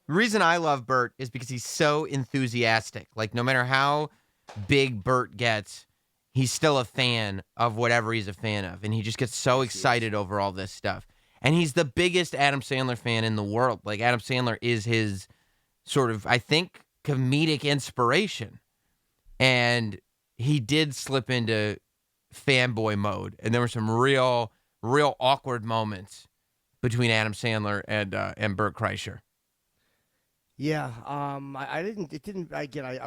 The reason I love Bert is because he's so enthusiastic. Like, no matter how big Bert gets, he's still a fan of whatever he's a fan of. And he just gets so excited over all this stuff. And he's the biggest Adam Sandler fan in the world. Like, Adam Sandler is his sort of, I think, comedic inspiration. And he did slip into fanboy mode. And there were some real awkward moments between Adam Sandler and Bert Kreischer. Yeah, I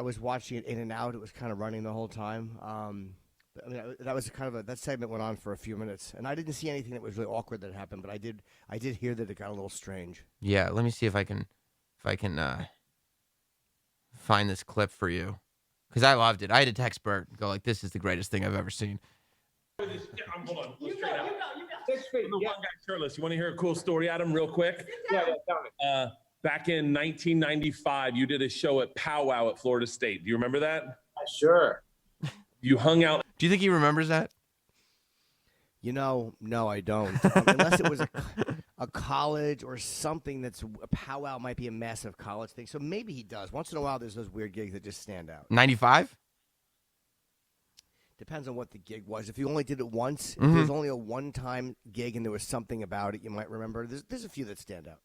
was watching it in and out. It was kind of running the whole time. That was that segment went on for a few minutes, and I didn't see anything that was really awkward that happened, but I did hear that it got a little strange. Yeah, let me see if I can find this clip for you, because I loved it. I had to text Bert and go like, "This is the greatest thing I've ever seen." Hold on. You go. 6 feet. I'm the one guy shirtless. You want to hear a cool story, Adam, real quick? Yeah, tell me. Back in 1995, you did a show at Powwow at Florida State. Do you remember that? Sure. You hung out. Do you think he remembers that? No, I don't. Unless it was a college or something that's a powwow might be a massive college thing. So maybe he does. Once in a while, there's those weird gigs that just stand out. 95? Depends on what the gig was. If you only did it once, if it was only a one-time gig and there was something about it, you might remember. There's a few that stand out.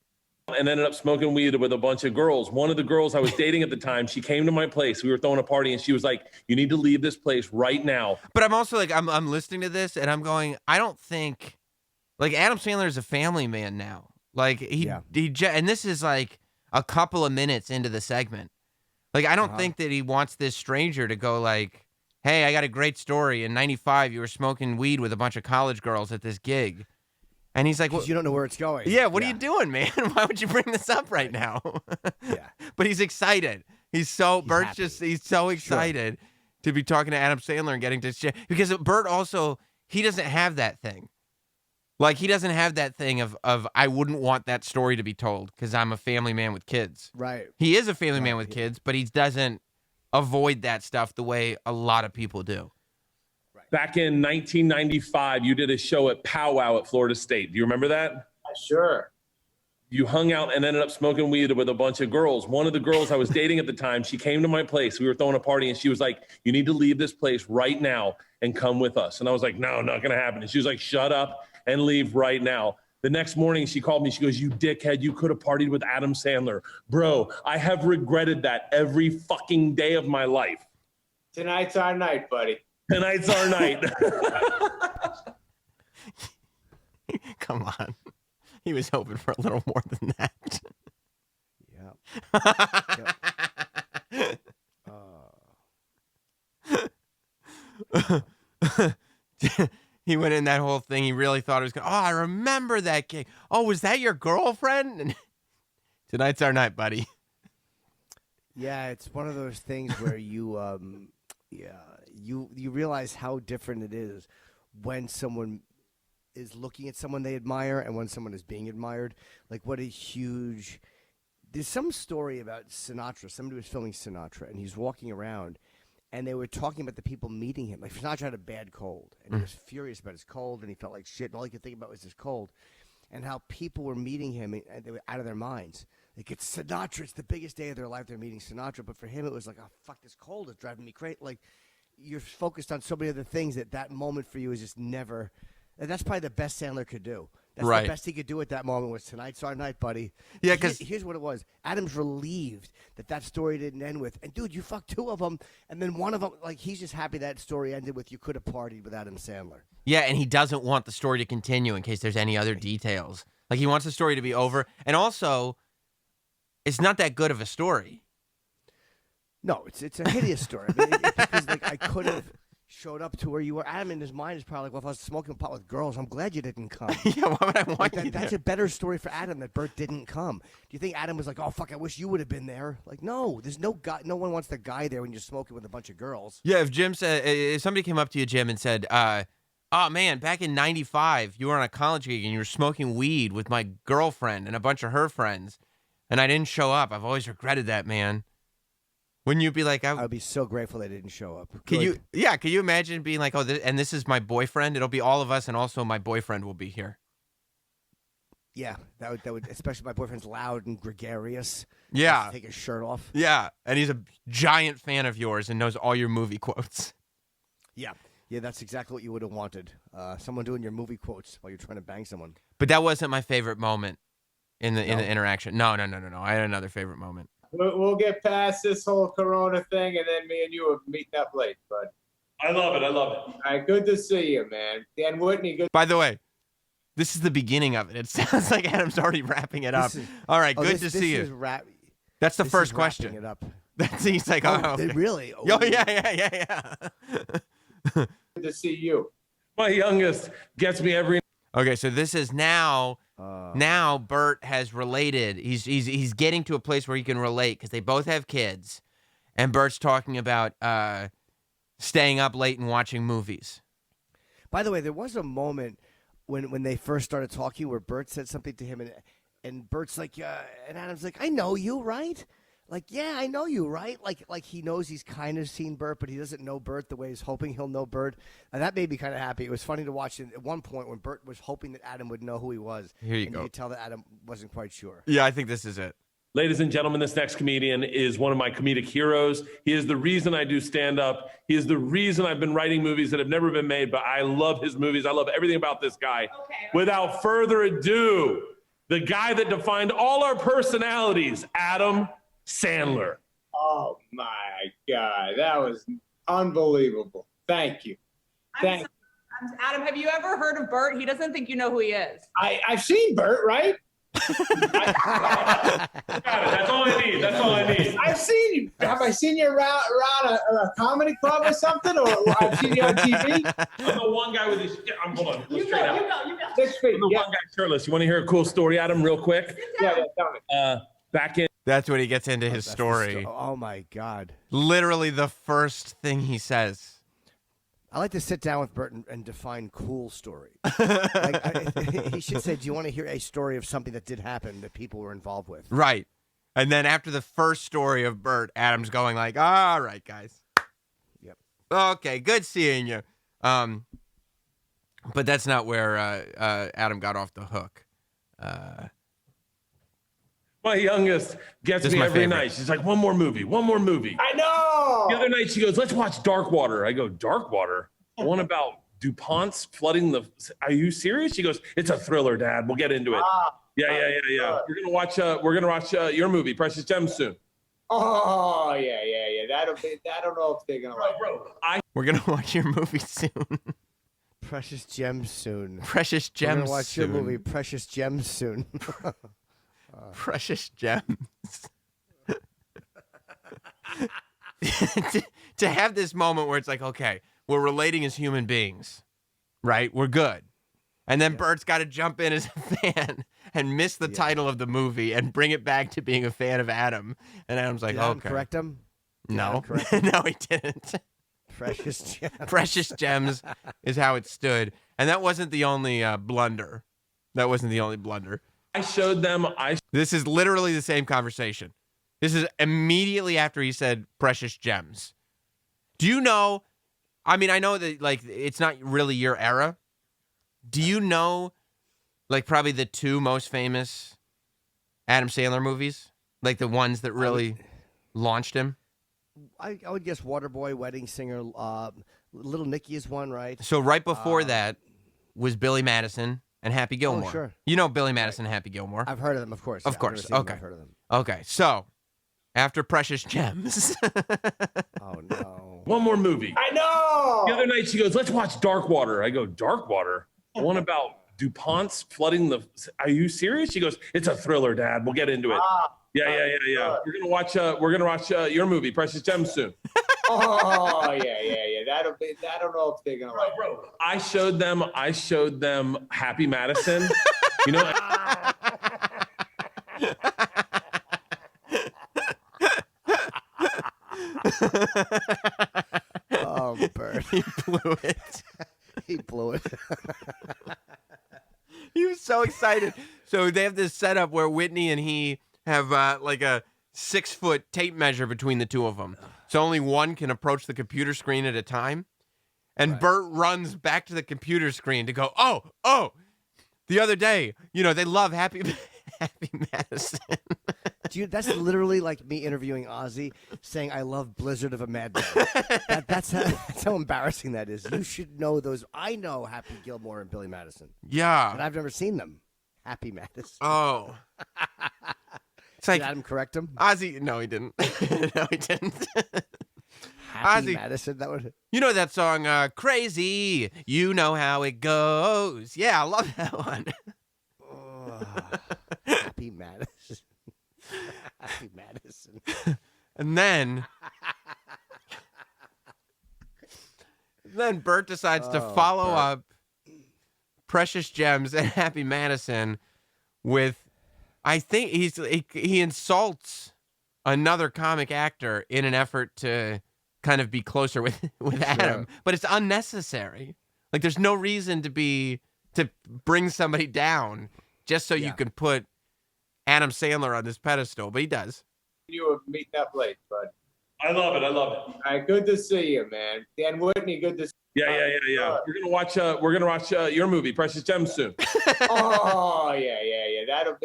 And ended up smoking weed with a bunch of girls. One of the girls I was dating at the time, she came to my place. We were throwing a party, and she was like, "You need to leave this place right now." But I'm also like, I'm listening to this, and I'm going, I don't think, like, Adam Sandler is a family man now. Like, and this is like a couple of minutes into the segment. Like, I don't think that he wants this stranger to go like, "Hey, I got a great story. In 95, you were smoking weed with a bunch of college girls at this gig." And he's like, well, you don't know where it's going. Yeah, what are you doing, man? Why would you bring this up right now? Yeah. But he's excited. He's so excited to be talking to Adam Sandler and getting to shit. Because Bert also, he doesn't have that thing. Like, he doesn't have that thing of I wouldn't want that story to be told because I'm a family man with kids. Right. He is a family man with kids, but he doesn't avoid that stuff the way a lot of people do. Back in 1995, you did a show at Powwow at Florida State. Do you remember that? Sure. You hung out and ended up smoking weed with a bunch of girls. One of the girls I was dating at the time, she came to my place. We were throwing a party, and she was like, "You need to leave this place right now and come with us." And I was like, "No, not going to happen." And she was like, "Shut up and leave right now." The next morning, she called me. She goes, "You dickhead, you could have partied with Adam Sandler." Bro, I have regretted that every fucking day of my life. Tonight's our night, buddy. Tonight's our night. Come on. He was hoping for a little more than that. Yeah. He went in that whole thing. He really thought it was going, "Oh, I remember that gig. Oh, was that your girlfriend?" And tonight's our night, buddy. Yeah, it's one of those things where you realize how different it is when someone is looking at someone they admire and when someone is being admired. Like, what a huge... There's some story about Sinatra. Somebody was filming Sinatra, and he's walking around, and they were talking about the people meeting him. Like, Sinatra had a bad cold, and he was furious about his cold, and he felt like shit, and all he could think about was his cold, and how people were meeting him, and they were out of their minds. Like, it's Sinatra. It's the biggest day of their life. They're meeting Sinatra. But for him, it was like, "Oh, fuck, this cold is driving me crazy." Like, you're focused on so many other things that moment for you is just never. And that's probably the best Sandler could do. That's right. The best he could do at that moment was, "Tonight's our night, buddy." Yeah, because here's what it was. Adam's relieved that story didn't end with, "And dude, you fucked two of them," and then one of them, like, he's just happy that story ended with, "You could have partied with Adam Sandler." Yeah, and he doesn't want the story to continue in case there's any other details. Like, he wants the story to be over. And also, it's not that good of a story. No, it's a hideous story. I mean, because, like, I could have showed up to where you were. Adam in his mind is probably like, "Well, if I was smoking pot with girls, I'm glad you didn't come." Yeah, why would I want you That's a better story for Adam that Bert didn't come. Do you think Adam was like, "Oh, fuck, I wish you would have been there"? Like, no, there's no guy. No one wants the guy there when you're smoking with a bunch of girls. Yeah, if somebody came up to you, Jim, and said, "Oh, man, back in 95, you were on a college gig and you were smoking weed with my girlfriend and a bunch of her friends, and I didn't show up. I've always regretted that, man." Wouldn't you be like, I would be so grateful they didn't show up. Can you imagine being like, "Oh, and this is my boyfriend. It'll be all of us, and also my boyfriend will be here." Yeah, that would especially my boyfriend's loud and gregarious. Yeah. Has to take his shirt off. Yeah, and he's a giant fan of yours and knows all your movie quotes. Yeah, that's exactly what you would have wanted. Someone doing your movie quotes while you're trying to bang someone. But that wasn't my favorite moment in the interaction. No. I had another favorite moment. We'll get past this whole Corona thing, and then me and you are meeting up late, bud. I love it. All right, good to see you, man. Dan Whitney, good. By the way, this is the beginning of it. It sounds like Adam's already wrapping it up. All right, good to see you. That's the first question. It up. He's like, oh, okay. Really? Oh, yeah. Good to see you. My youngest gets me every. Okay, so this is now. Now Bert has related. He's getting to a place where he can relate because they both have kids, and Bert's talking about staying up late and watching movies. By the way, there was a moment when they first started talking where Bert said something to him, and Bert's like, and Adam's like, I know you, right? Like, yeah, I know you, right? Like he knows he's kind of seen Bert, but he doesn't know Bert the way he's hoping he'll know Bert. And that made me kind of happy. It was funny to watch at one point when Bert was hoping that Adam would know who he was. Here you and go. You could tell that Adam wasn't quite sure. Yeah, I think this is it. Ladies and gentlemen, this next comedian is one of my comedic heroes. He is the reason I do stand-up. He is the reason I've been writing movies that have never been made, but I love his movies. I love everything about this guy. Okay. Without further ado, the guy that defined all our personalities, Adam Sandler. Oh my God, that was unbelievable. Thank you. Thank. Adam, have you ever heard of Bert? He doesn't think you know who he is. I've seen Bert, right? That's all I need. That's all I need. I've seen you. Have I seen you around a comedy club or something? Or I've seen you on TV? I'm the one guy with his. Hold on. You go. 6 feet. I'm the Yeah. one guy shirtless. You want to hear a cool story, Adam, real quick? Yeah, tell me. Back in. That's when he gets into his That's the story. Oh my God! Literally the first thing he says. I like to sit down with Bert and define cool story. He should say, "Do you want to hear a story of something that did happen that people were involved with?" Right. And then after the first story of Bert, Adam's going like, all right, guys. Yep. Okay, good seeing you. But that's not where Adam got off the hook. My youngest gets This is me my every favorite. night. She's like, one more movie. I know. The other night she goes, let's watch Dark Water. I go, Dark Water? The one about DuPont's flooding the. Are you serious? She goes, it's a thriller, Dad. We'll get into it. Yeah. We're gonna watch your movie, Precious Gems, soon. Oh yeah. That'll be. I don't know if they're gonna like. Bro, We're going to watch your movie soon. Precious Gems soon. Precious We're Gems gonna watch soon. your movie, Precious Gems soon. Precious Gems. to have this moment where it's like, okay, we're relating as human beings, right? We're good. And then Bert's got to jump in as a fan and miss the title of the movie and bring it back to being a fan of Adam. And Adam's like, Did Adam okay. correct him? No. Correct him? No, he didn't. Precious Gems. Precious Gems is how it stood. And that wasn't the only blunder. That wasn't the only blunder. I showed them. This is literally the same conversation. This is immediately after he said Precious Gems. Do you know? I mean, I know that like it's not really your era. Do you know like probably the two most famous Adam Sandler movies? Like the ones that really launched him? I would guess Waterboy, Wedding Singer, Little Nicky is one, right? So right before that was Billy Madison and Happy Gilmore. sure. You know Billy Madison and Happy Gilmore. I've heard of them, of course. Of Yeah, I've course, never seen them, okay. I've heard of them. Okay, so after Precious Gems. Oh, no. One more movie. I know. The other night she goes, let's watch Dark Water. I go, Dark Water? The one about DuPont's flooding the. Are you serious? She goes, it's a thriller, Dad. We'll get into it. Yeah. We're gonna watch your movie, Precious Gems, soon. Oh yeah. That'll be. I don't know if they're gonna like. Bro, I showed them Happy Madison. You know. Oh, Bert. He blew it. He blew it. He was so excited. So they have this setup where Whitney and he have like a 6-foot tape measure between the two of them. So only one can approach the computer screen at a time. And Bert runs back to the computer screen to go, oh, The other day, they love Happy Madison. Dude, that's literally like me interviewing Ozzy saying I love Blizzard of a Madman. That's how embarrassing that is. You should know those. I know Happy Gilmore and Billy Madison, but Yeah. I've never seen them. Happy Madison. Oh. It's Did like Adam correct him? Ozzy. No, he didn't. No, he didn't. Happy Ozzy. Madison. That would. You know that song, Crazy. You know how it goes. Yeah, I love that one. Oh, Happy Madison. Happy Madison. And then Bert decides to follow up Precious Gems and Happy Madison with, I think he insults another comic actor in an effort to kind of be closer with Adam, but it's unnecessary. Like there's no reason to bring somebody down just so you can put Adam Sandler on this pedestal, but he does. You would meet that place, bud. I love it. All right, good to see you, man. Dan Whitney, good to see you. Yeah. We're gonna watch your movie, Precious Gems, soon. Oh, yeah. I don't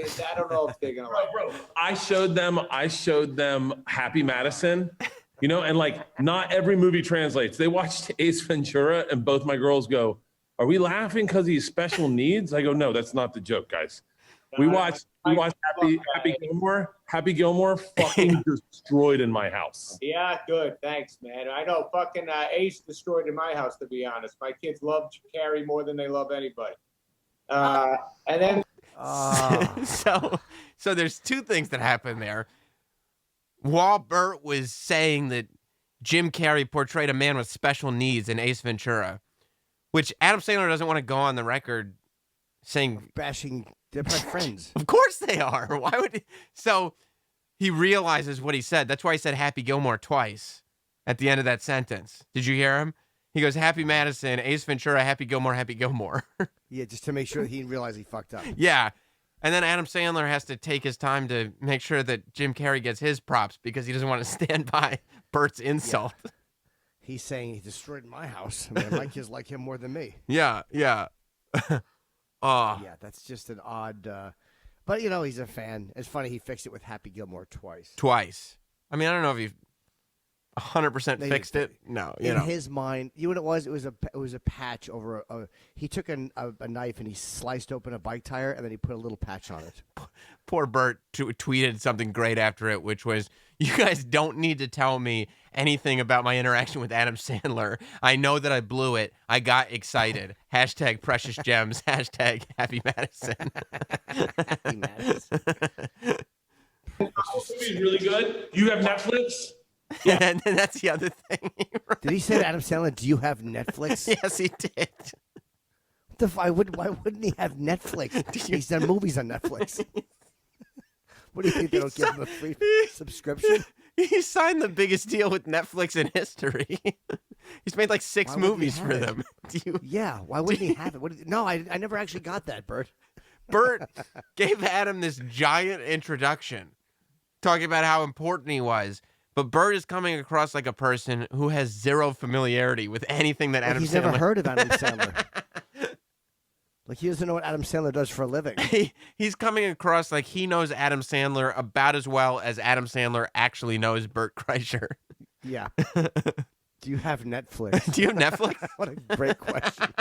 know if they're gonna like it. Bro, I showed them Happy Madison, and like not every movie translates. They watched Ace Ventura, and both my girls go, "Are we laughing because he's special needs?" I go, "No, that's not the joke, guys." We watched Happy Gilmore. Happy Gilmore fucking destroyed in my house. Yeah, good. Thanks, man. I know fucking Ace destroyed in my house, to be honest. My kids love Carrie more than they love anybody. And then So there's two things that happen there. While Bert was saying that Jim Carrey portrayed a man with special needs in Ace Ventura, which Adam Sandler doesn't want to go on the record saying Bashing. They're my friends. Of course they are. Why would he? So he realizes what he said. That's why he said Happy Gilmore twice at the end of that sentence. Did you hear him? He goes, Happy Madison, Ace Ventura, Happy Gilmore, Happy Gilmore. Yeah, just to make sure he realized he fucked up. Yeah. And then Adam Sandler has to take his time to make sure that Jim Carrey gets his props because he doesn't want to stand by Bert's insult. Yeah. He's saying he destroyed my house. I mean, my kids like him more than me. Yeah. Yeah, that's just an odd. But he's a fan. It's funny he fixed it with Happy Gilmore twice. I mean, I don't know if he 100% fixed it. No, in his mind, you know what it was? It was a patch over he took a knife and he sliced open a bike tire and then he put a little patch on it. Poor Bert tweeted something great after it, which was, "You guys don't need to tell me anything about my interaction with Adam Sandler. I know that I blew it. I got excited. Hashtag Precious Gems. Hashtag Happy Madison." Happy Madison. This movie is really good. You have Netflix? Yeah, and that's the other thing. Did he say to Adam Sandler, "Do you have Netflix?" Yes, he did. Why wouldn't he have Netflix? He's done movies on Netflix. What do you think? They don't give him a free subscription? He signed the biggest deal with Netflix in history. He's made like 6 movies for them. Yeah, why wouldn't he have it? No, I never actually got that, Bert. Bert gave Adam this giant introduction, talking about how important he was. But Bert is coming across like a person who has zero familiarity with anything that Adam He's Sandler. never heard of Adam Sandler. Like he doesn't know what Adam Sandler does for a living. He's coming across like he knows Adam Sandler about as well as Adam Sandler actually knows Bert Kreischer. Yeah. Do you have Netflix? Do you have Netflix? What a great question.